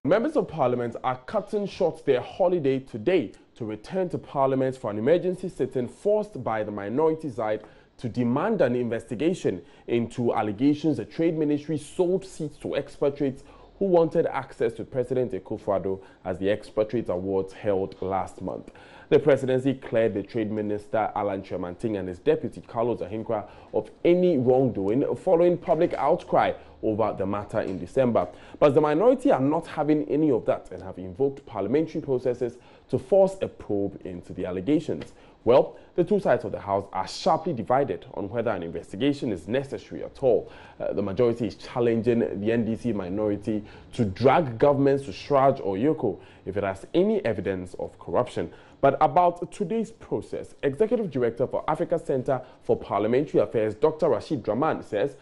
Members of Parliament are cutting short their holiday today to return to Parliament for an emergency sitting forced by the minority side to demand an investigation into allegations the Trade Ministry sold seats to expatriates who wanted access to President Akufo-Addo as the Expatriate Awards held last month. The presidency cleared the Trade Minister Alan Tremanting and his deputy Carlos Ahinkra of any wrongdoing following public outcry over the matter in December. But the minority are not having any of that and have invoked parliamentary processes to force a probe into the allegations. Well, the two sides of the House are sharply divided on whether an investigation is necessary at all. The majority is challenging the NDC minority to drag governments to Shraj or Yoko if it has any evidence of corruption. But about today's process, Executive Director for Africa Center for Parliamentary Affairs, Dr. Rashid Draman, says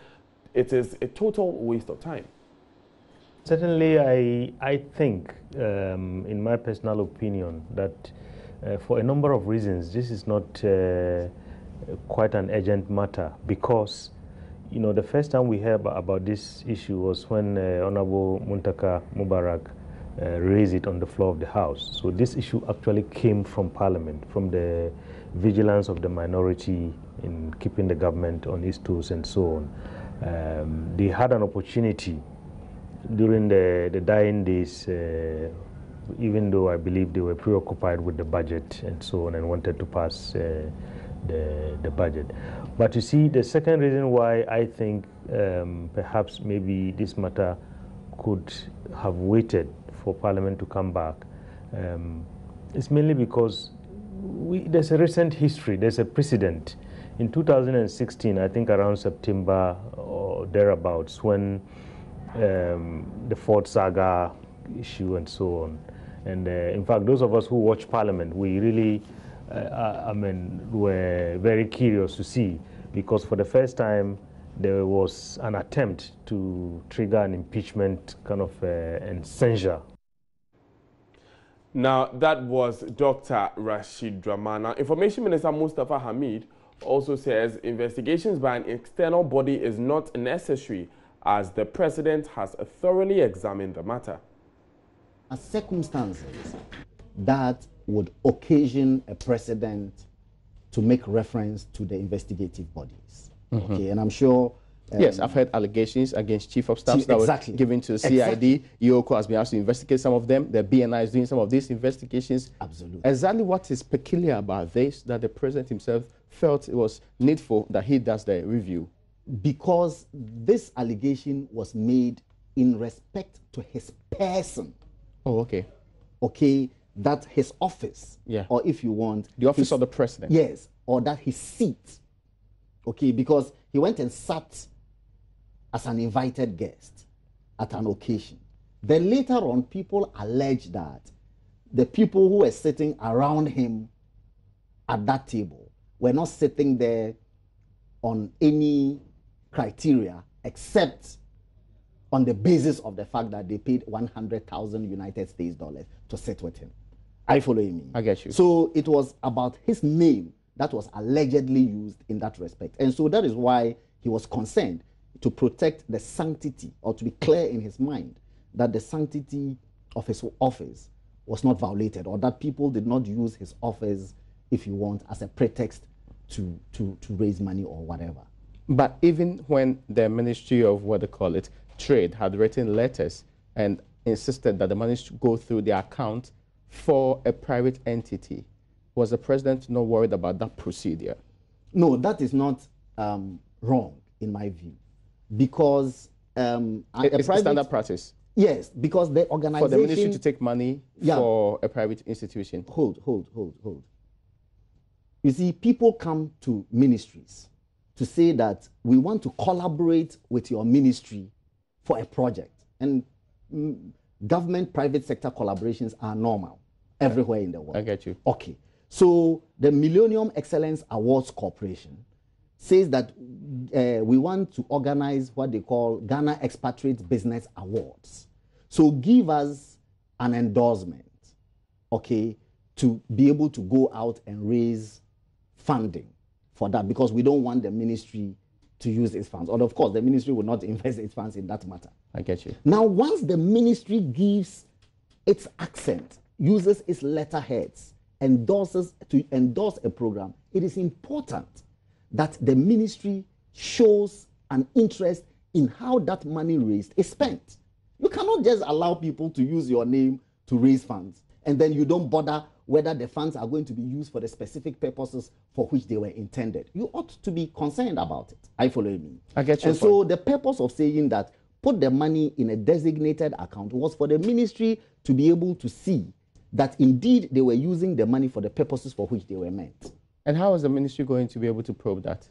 it is a total waste of time. Certainly, I think, in my personal opinion, that for a number of reasons, this is not quite an urgent matter because, you know, the first time we heard about this issue was when Honorable Muntaka Mubarak raised it on the floor of the House. So this issue actually came from Parliament, from the vigilance of the minority in keeping the government on its toes and so on. They had an opportunity during the dying days, even though I believe they were preoccupied with the budget and so on and wanted to pass the budget. But you see, the second reason why I think perhaps maybe this matter could have waited for Parliament to come back is mainly because there's a recent history, there's a precedent. In 2016, I think around September or thereabouts, when the Ford Saga issue and so on. And in fact, those of us who watch Parliament, we really, were very curious to see, because for the first time, there was an attempt to trigger an impeachment kind of and censure. Now, that was Dr. Rashid Draman. Now, Information Minister Mustafa Hamid also says investigations by an external body is not necessary as the president has thoroughly examined the matter. Circumstances that would occasion a president to make reference to the investigative bodies. Okay, and I'm sure... yes, I've heard allegations against chief of staffs that were given to the CID. Yoko has been asked to investigate some of them. The BNI is doing some of these investigations. Absolutely. Exactly what is peculiar about this, that the president himself felt it was needful that he does the review? Because this allegation was made in respect to his person. Oh, okay. Okay, that his office, or if you want... the office of the president. Yes, or that his seat. Okay, because he went and sat as an invited guest at an occasion. Then later on, people allege that the people who were sitting around him at that table were not sitting there on any criteria except on the basis of the fact that they paid 100,000 United States dollars to sit with him. Are you following me? I get you. So it was about his name that was allegedly used in that respect. And so that is why he was concerned to protect the sanctity, or to be clear in his mind that the sanctity of his office was not violated, or that people did not use his office, if you want, as a pretext to raise money or whatever. But even when the Ministry of, what they call it, Trade had written letters and insisted that the money should go through the account for a private entity, was the president not worried about that procedure? No, that is not wrong in my view, because it's a standard practice. Yes, because the organization... for the ministry to take money for a private institution. Hold. You see, people come to ministries to say that we want to collaborate with your ministry for a project. And government-private sector collaborations are normal everywhere in the world. I get you. Okay. So the Millennium Excellence Awards Corporation says that we want to organize what they call Ghana Expatriate Business Awards. So give us an endorsement, okay, to be able to go out and raise funding for that, because we don't want the ministry to use its funds. Or of course, the ministry will not invest its funds in that matter. I get you. Now, once the ministry gives its accent, uses its letterheads, to endorse a program, it is important that the ministry shows an interest in how that money raised is spent. You cannot just allow people to use your name to raise funds, and then you don't bother whether the funds are going to be used for the specific purposes for which they were intended. You ought to be concerned about it. I follow me. I get you. And so the purpose of saying that put the money in a designated account was for the ministry to be able to see that indeed they were using the money for the purposes for which they were meant. And how is the ministry going to be able to probe that?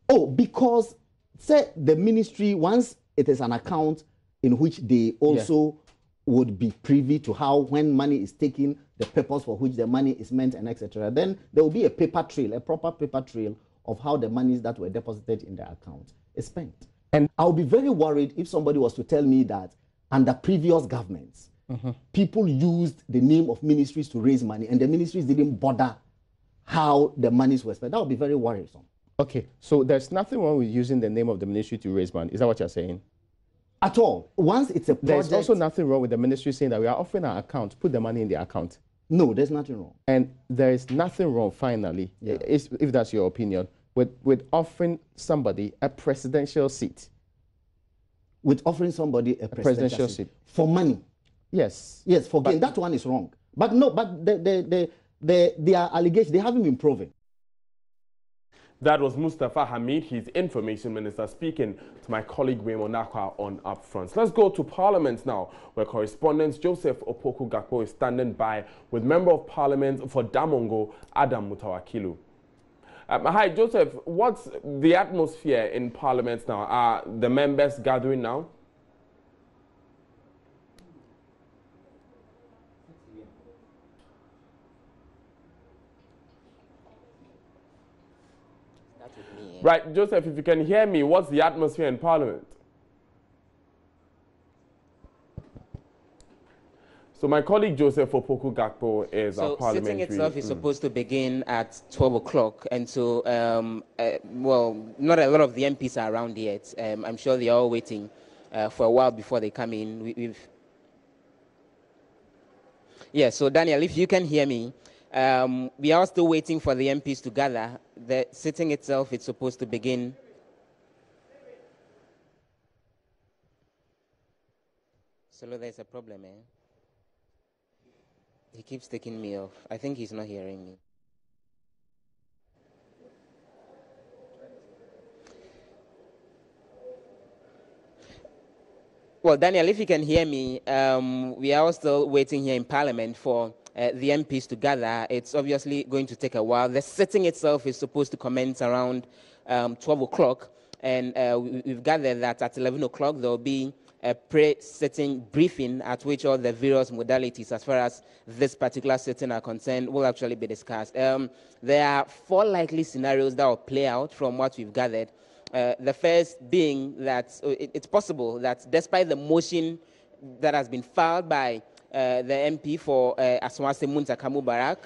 Oh, because say the ministry, once it is an account in which they also would be privy to how, when money is taken, the purpose for which the money is meant, and etc., then there will be a paper trail, a proper paper trail of how the monies that were deposited in the account is spent. And I'll be very worried if somebody was to tell me that under previous governments, people used the name of ministries to raise money and the ministries didn't bother how the monies were spent. That would be very worrisome. Okay, so there's nothing wrong with using the name of the ministry to raise money. Is that what you're saying? At all. Once it's a project... There's also nothing wrong with the ministry saying that we are offering our account, put the money in the account. No, there's nothing wrong. And there is nothing wrong, finally, if that's your opinion, with offering somebody a presidential seat. With offering somebody a presidential seat. For money. Yes. Yes, for gain. That one is wrong. But no, but their allegations, they haven't been proven. That was Mustafa Hamid, his information minister, speaking to my colleague Raymond Nakwa on Upfront. Let's go to Parliament now, where correspondent Joseph Opoku Gakpo is standing by with Member of Parliament for Damongo, Adam Mutawakilu. Hi, Joseph. What's the atmosphere in Parliament now? Are the members gathering now? Right, Joseph, if you can hear me, what's the atmosphere in Parliament? So my colleague Joseph Opoku Gakpo is our parliamentary... So sitting itself is supposed to begin at 12 o'clock, and so, well, not a lot of the MPs are around yet. I'm sure they're all waiting for a while before they come in. Yeah, so Daniel, if you can hear me, we are still waiting for the MPs to gather. The sitting itself is supposed to begin. Solo, there's a problem, eh? He keeps taking me off. I think he's not hearing me. Well, Daniel, if you can hear me, we are still waiting here in Parliament for the MPs to gather. It's obviously going to take a while. The sitting itself is supposed to commence around 12 o'clock, and we've gathered that at 11 o'clock there will be a pre-sitting briefing at which all the various modalities as far as this particular sitting are concerned will actually be discussed. There are 4 likely scenarios that will play out from what we've gathered. The first being that it's possible that despite the motion that has been filed by the MP for Aswase Muntakamu Barak,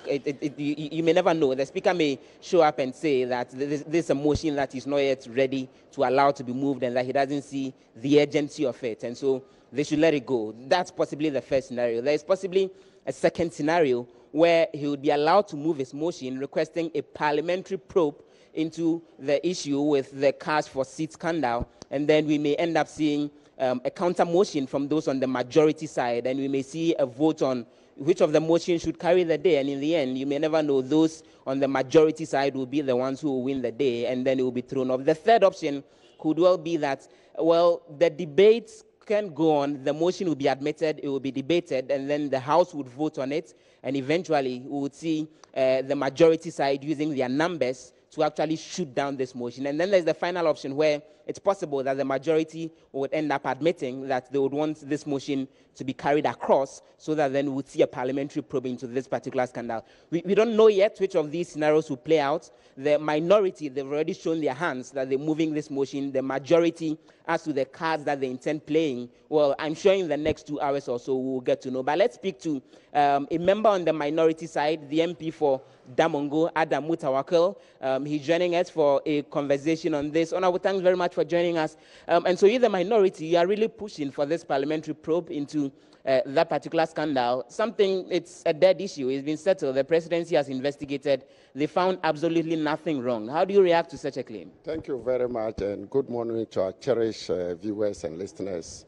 you may never know. The Speaker may show up and say that this is a motion that is not yet ready to allow to be moved and that he doesn't see the urgency of it. And so they should let it go. That's possibly the first scenario. There is possibly a second scenario where he would be allowed to move his motion requesting a parliamentary probe into the issue with the Cash for Seats scandal, and then we may end up seeing a counter motion from those on the majority side, and we may see a vote on which of the motions should carry the day, and in the end, you may never know. Those on the majority side will be the ones who will win the day, and then it will be thrown off. The third option could well be that, well, the debates can go on, the motion will be admitted, it will be debated, and then the House would vote on it, and eventually we would see the majority side using their numbers to actually shoot down this motion. And then there's the final option where it's possible that the majority would end up admitting that they would want this motion to be carried across so that then we would see a parliamentary probe into this particular scandal. We don't know yet which of these scenarios will play out. The minority, they've already shown their hands that they're moving this motion. The majority, as to the cards that they intend playing, well, I'm sure in the next 2 hours or so we'll get to know. But let's speak to a member on the minority side, the MP for Damongo, Adam Mutawakil. He's joining us for a conversation on this. Honorable, thanks very much for joining us. And so you're the minority, you are really pushing for this parliamentary probe into that particular scandal. It's a dead issue. It's been settled. The presidency has investigated. They found absolutely nothing wrong. How do you react to such a claim? Thank you very much, and good morning to our cherished viewers and listeners.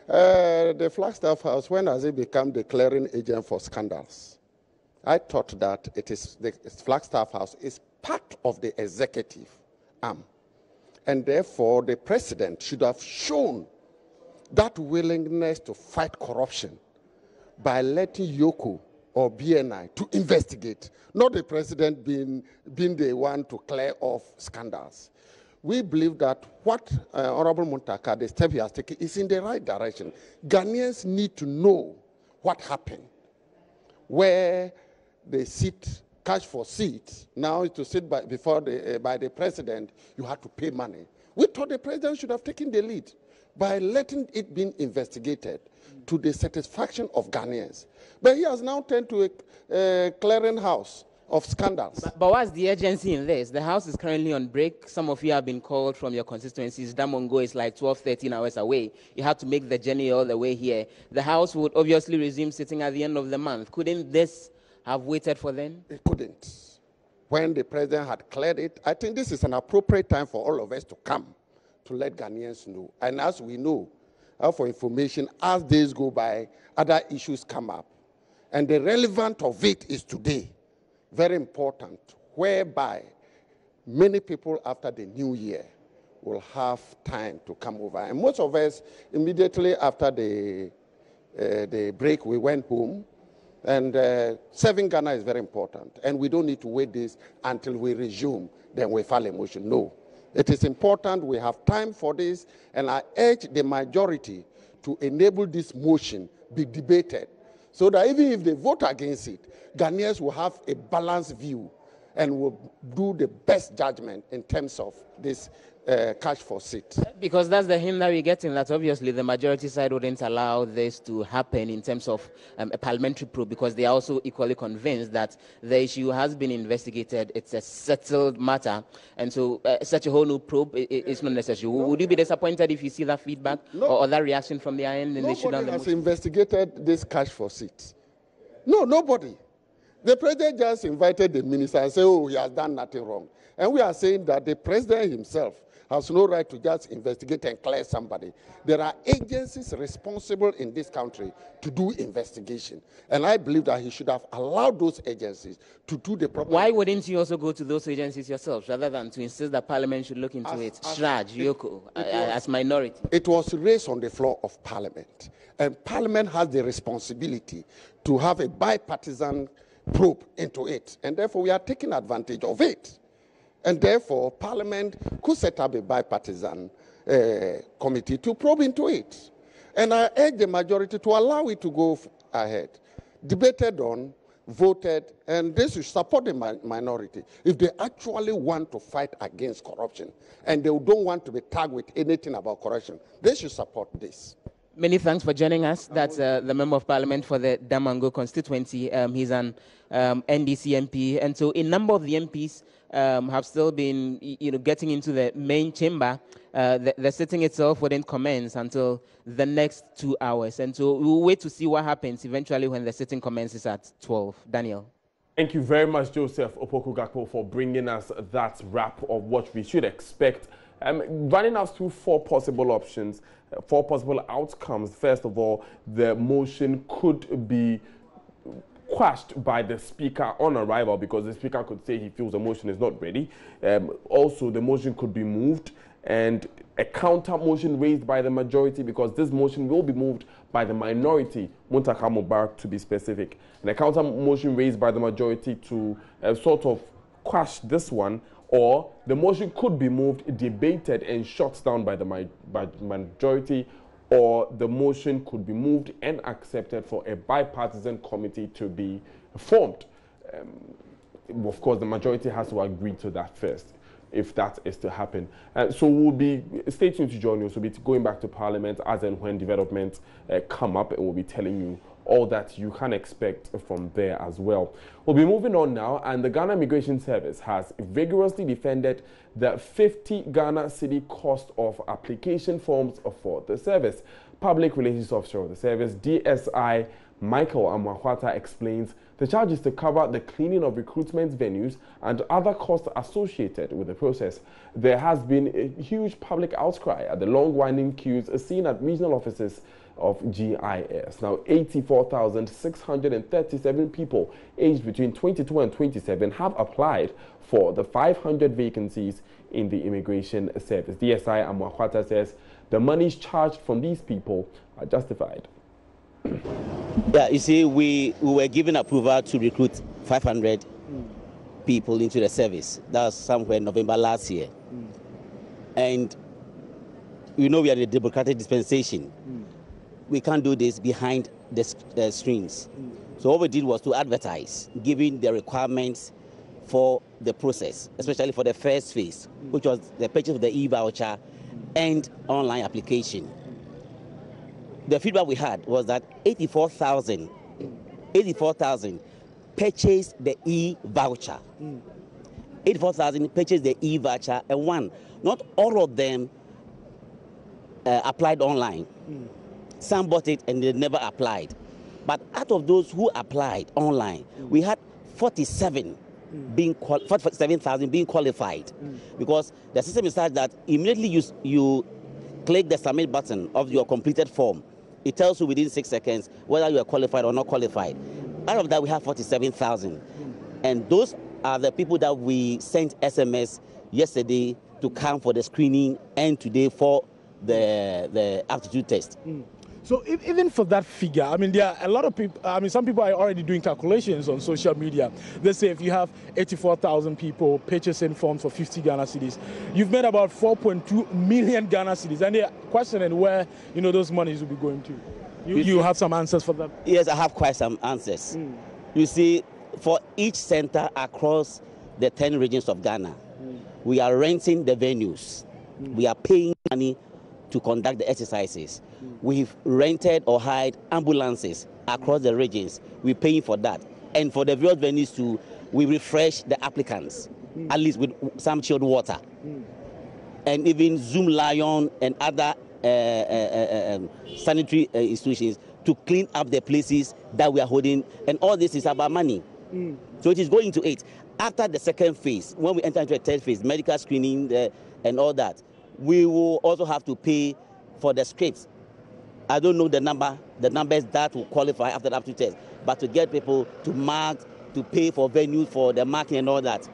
The Flagstaff House, when has it become the clearing agent for scandals? I thought that the Flagstaff House is part of the executive arm, and therefore the president should have shown that willingness to fight corruption by letting Yoko or BNI to investigate, not the president being the one to clear off scandals. We believe that what Honorable Muntaka, the step he has taken, is in the right direction. Ghanaians need to know what happened, where they sit, cash for seats. Now to sit by the president, you have to pay money. We thought the president should have taken the lead by letting it be investigated to the satisfaction of Ghanaians. But he has now turned to a clearinghouse of scandals. But what's the urgency in this? The House is currently on break. Some of you have been called from your constituencies. Damongo is like 12, 13 hours away. You have to make the journey all the way here. The House would obviously resume sitting at the end of the month. Couldn't this have waited for then? It couldn't. When the president had cleared it, I think this is an appropriate time for all of us to come to let Ghanaians know. And as we know, for information, as days go by, other issues come up. And the relevance of it is today, very important, whereby many people after the new year will have time to come over. And most of us, immediately after the break, we went home. And serving Ghana is very important. And we don't need to wait this until we resume, then we file a motion. No. It is important we have time for this, and I urge the majority to enable this motion be debated so that even if they vote against it, Ghanaians will have a balanced view and will do the best judgment in terms of this cash for seat. Because that's the hint that we're getting, that obviously the majority side wouldn't allow this to happen in terms of a parliamentary probe, because they are also equally convinced that the issue has been investigated, it's a settled matter, and so such a whole new probe is not necessary. No. Would you be disappointed if you see that feedback or that reaction from their end? Nobody has investigated this cash for seat. No, nobody. The president just invited the minister and said, oh, he has done nothing wrong. And we are saying that the president himself has no right to just investigate and clear somebody. There are agencies responsible in this country to do investigation. And I believe that he should have allowed those agencies to do the proper... Why wouldn't you also go to those agencies yourselves, rather than to insist that Parliament should look into it? Shraj, Yoko, as minority. It was raised on the floor of Parliament. And Parliament has the responsibility to have a bipartisan probe into it. And therefore, we are taking advantage of it. And therefore, Parliament could set up a bipartisan committee to probe into it. And I urge the majority to allow it to go ahead. Debated on, voted, and they should support the minority. If they actually want to fight against corruption, and they don't want to be tagged with anything about corruption, they should support this. Many thanks for joining us. That's the Member of Parliament for the Damongo constituency. He's an NDC MP. And so a number of the MPs have still been getting into the main chamber. The sitting itself wouldn't commence until the next 2 hours. And so we'll wait to see what happens eventually when the sitting commences at 12. Daniel. Thank you very much, Joseph Opoku-Gakpo, for bringing us that wrap of what we should expect. Running us through four possible options, four possible outcomes. First of all, the motion could be quashed by the Speaker on arrival, because the Speaker could say he feels the motion is not ready. Also, the motion could be moved, and a counter motion raised by the majority, because this motion will be moved by the minority, Muntaka Mubarak to be specific. And a counter motion raised by the majority to sort of quash this one, or the motion could be moved, debated, and shot down by the majority, or the motion could be moved and accepted for a bipartisan committee to be formed. Of course, the majority has to agree to that first, if that is to happen. So we'll be, stay tuned to JoyNews. We'll be going back to Parliament as and when developments come up, and we'll be telling you all that you can expect from there as well. We'll be moving on now, and the Ghana Immigration Service has vigorously defended the 50 Ghana cedi cost of application forms for the service. Public Relations Officer of the service, DSI Michael Amwakwata, explains the charge is to cover the cleaning of recruitment venues and other costs associated with the process. There has been a huge public outcry at the long winding queues seen at regional offices of GIS. Now, 84,637 people aged between 22 and 27 have applied for the 500 vacancies in the immigration service. DSI Amwakwata says the monies charged from these people are justified. Yeah, you see, we were given approval to recruit 500 people into the service. That was somewhere in November last year. And we know we are in a democratic dispensation. We can't do this behind the screens. So what we did was to advertise, giving the requirements for the process, especially for the first phase, which was the purchase of the e-voucher and online application. The feedback we had was that 84,000 purchased the e-voucher. 84,000 purchased the e-voucher, and not all of them applied online. Some bought it and they never applied. But out of those who applied online, we had 47,000 being qualified, because the system is such that immediately you click the submit button of your completed form, it tells you within 6 seconds whether you are qualified or not qualified. Out of that, we have 47,000. And those are the people that we sent SMS yesterday to come for the screening and today for the aptitude test. So even for that figure, I mean, there are a lot of people, I mean, some people are already doing calculations on social media. They say if you have 84,000 people purchasing forms for 50 Ghana cedis, you've made about 4.2 million Ghana cedis. And they're questioning where, those monies will be going to. You have some answers for that? Yes, I have quite some answers. You see, for each center across the 10 regions of Ghana, we are renting the venues. We are paying money to conduct the exercises. We've rented or hired ambulances across the regions. We're paying for that. And for the various venues too, we refresh the applicants, at least with some chilled water. And even Zoom Lion and other sanitary institutions to clean up the places that we are holding. And all this is about money. So it is going to it. After the second phase, when we enter into a third phase, medical screening and all that, we will also have to pay for the scripts. I don't know the numbers that will qualify after the aptitude test, but to get people to mark, to pay for venues, for the marking and all that.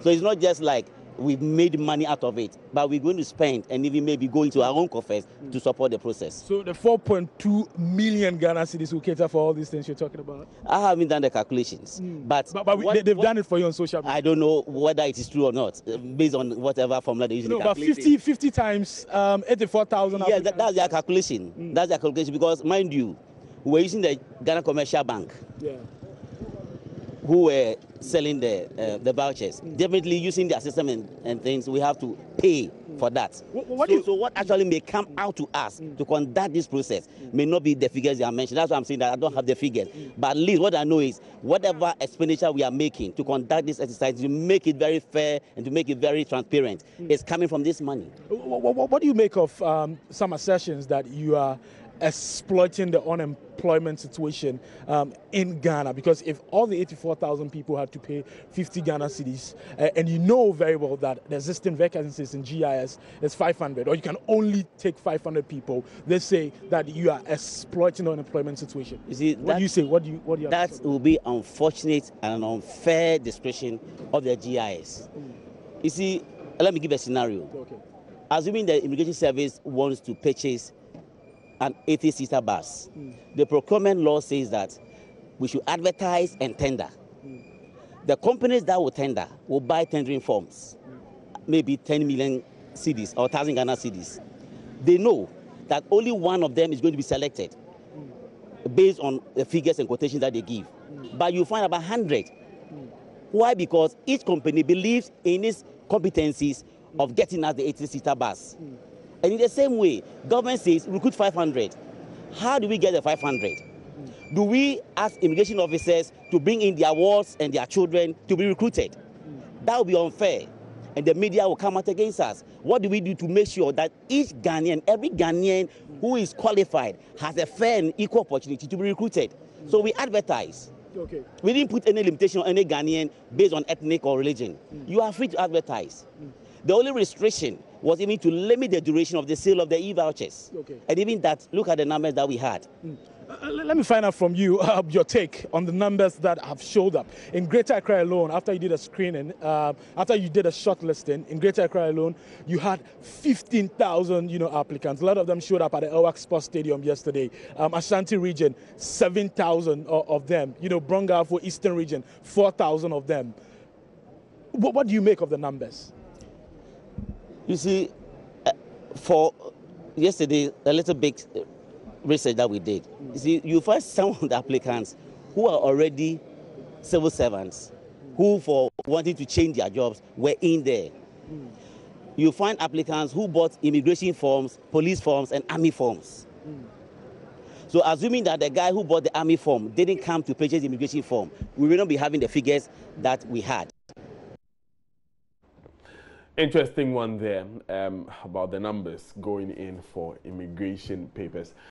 So it's not just like we've made money out of it, but we're going to spend and even maybe go into our own coffers to support the process. So the 4.2 million Ghana cedis will cater for all these things you're talking about? I haven't done the calculations, but they've done it for you on social media. I don't know whether it is true or not, based on whatever formula they usually calculate. But 50 times 84,000. Yeah, that's their calculation. That's their calculation, because mind you, we're using the Ghana Commercial Bank. Yeah. Who were selling the vouchers. Definitely using their system and things, we have to pay for that. So what actually may come out to us to conduct this process may not be the figures you are mentioning. That's why I'm saying that I don't have the figures. But at least what I know is whatever expenditure we are making to conduct this exercise, to make it very fair and to make it very transparent, is coming from this money. What do you make of some assertions that you are exploiting the unemployment situation in Ghana? Because if all the 84,000 people had to pay 50 Ghana cedis, and you know very well that the existing vacancies in GIS is 500, or you can only take 500 people, they say that you are exploiting the unemployment situation. You see, what do you say? What do you that will be unfortunate and an unfair discretion of the GIS. You see, let me give a scenario. Okay. Assuming the immigration service wants to purchase an 80-seater bus. The procurement law says that we should advertise and tender. The companies that will tender will buy tendering forms, maybe 10 million cedis or 1,000 Ghana cedis. They know that only one of them is going to be selected based on the figures and quotations that they give. But you find about 100. Why? Because each company believes in its competencies of getting us the 80-seater bus. And in the same way, government says recruit 500. How do we get the 500? Do we ask immigration officers to bring in their wards and their children to be recruited? That would be unfair, and the media will come out against us. What do we do to make sure that each Ghanaian, every Ghanaian who is qualified has a fair and equal opportunity to be recruited? So we advertise. Okay. We didn't put any limitation on any Ghanaian based on ethnic or religion. You are free to advertise. The only restriction was even to limit the duration of the sale of the e-vouchers. Okay. And even that, look at the numbers that we had. Let me find out from you your take on the numbers that have showed up. In Greater Accra alone, after you did a screening, after you did a shortlisting, in Greater Accra alone, you had 15,000, applicants. A lot of them showed up at the Elwak Sports Stadium yesterday. Ashanti region, 7,000 of them. Bronga for Eastern region, 4,000 of them. What do you make of the numbers? You see, for yesterday, a little bit research that we did. You see, you find some of the applicants who are already civil servants, who for wanting to change their jobs were in there. You find applicants who bought immigration forms, police forms, and army forms. So assuming that the guy who bought the army form didn't come to purchase the immigration form, we will not be having the figures that we had. Interesting one there about the numbers going in for immigration papers.